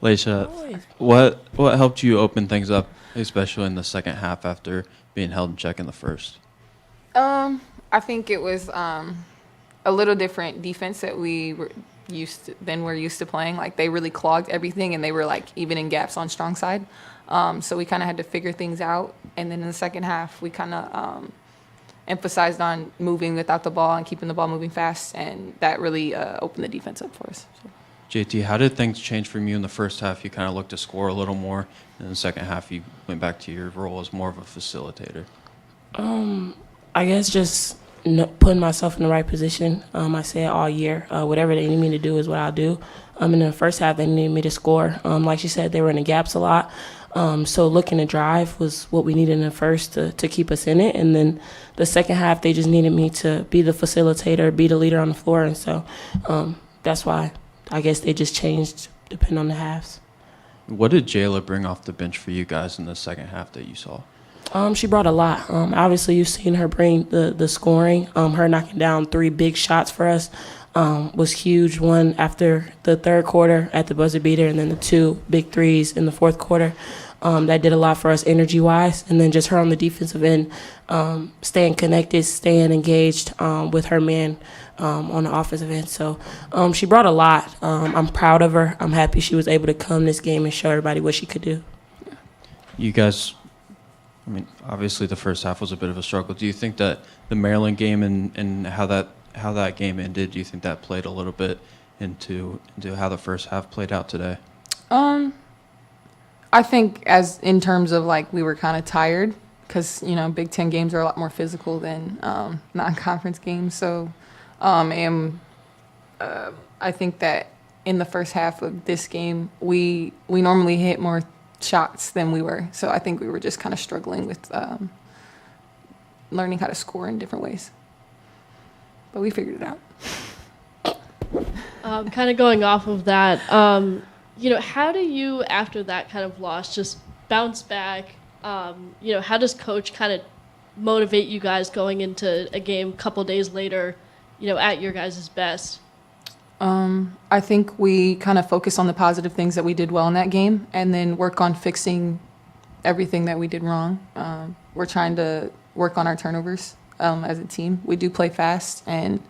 Leisha, what helped you open things up, especially in the second half after being held in check in the first? I think it was a little different defense that we're used to playing. Like they really clogged everything, and they were like even in gaps on strong side. So we kind of had to figure things out. And then in the second half, we kind of emphasized on moving without the ball and keeping the ball moving fast, and that really opened the defense up for us. So. JT, how did things change from you in the first half? You kind of looked to score a little more, and in the second half, you went back to your role as more of a facilitator. I guess just putting myself in the right position. I said all year, whatever they need me to do is what I'll do. In the first half, they needed me to score. Like she said, they were in the gaps a lot. So looking to drive was what we needed in the first to keep us in it. And then the second half, they just needed me to be the facilitator, be the leader on the floor. And so that's why I guess they just changed depending on the halves. What did Jayla bring off the bench for you guys in the second half that you saw? She brought a lot. Obviously, you've seen her bring the scoring. Her knocking down 3 big shots for us was huge. One after the third quarter at the buzzer beater, and then the 2 big threes in the fourth quarter. That did a lot for us energy-wise. And then just her on the defensive end, staying connected, staying engaged with her man on the offensive end. So she brought a lot. I'm proud of her. I'm happy she was able to come this game and show everybody what she could do. You guys, I mean, obviously the first half was a bit of a struggle. Do you think that the Maryland game and how that game ended, do you think that played a little bit into how the first half played out today? I think as in terms of like we were kind of tired because Big Ten games are a lot more physical than non-conference games. So, I think that in the first half of this game we normally hit more shots than we were. So I think we were just kind of struggling with learning how to score in different ways. But we figured it out. Kind of going off of that, how do you, after that kind of loss, just bounce back? How does Coach kind of motivate you guys going into a game a couple days later, at your guys' best? I think we kind of focus on the positive things that we did well in that game and then work on fixing everything that we did wrong. We're trying to work on our turnovers as a team. We do play fast and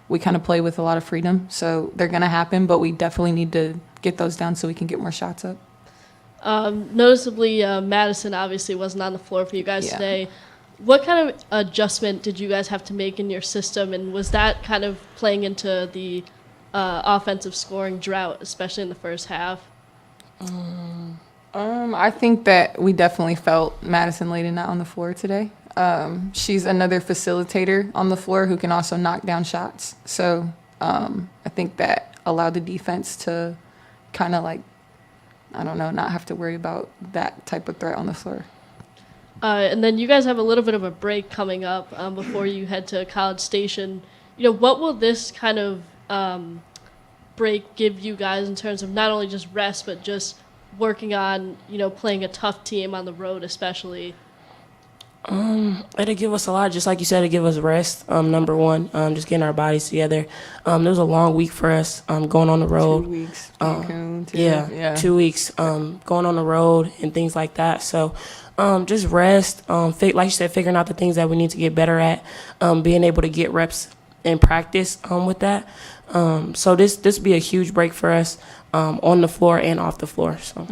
we kind of play with a lot of freedom. So they're going to happen, but we definitely need to get those down so we can get more shots up. Noticeably, Madison obviously wasn't on the floor for you guys today. What kind of adjustment did you guys have to make in your system, and was that kind of playing into the offensive scoring drought, especially in the first half? I think that we definitely felt Madison Layden not on the floor today. She's another facilitator on the floor who can also knock down shots. So I think that allowed the defense to kind of not have to worry about that type of threat on the floor. And then you guys have a little bit of a break coming up before you head to College Station. What will this kind of break give you guys in terms of not only just rest, but just working on, playing a tough team on the road especially? It'll give us a lot, just like you said, it'll give us rest, number one, just getting our bodies together. It was a long week for us, going on the road. 2 weeks, Cancun, too. Yeah, 2 weeks, going on the road and things like that. So just rest, like you said, figuring out the things that we need to get better at, being able to get reps in practice with that. So this be a huge break for us on the floor and off the floor. So.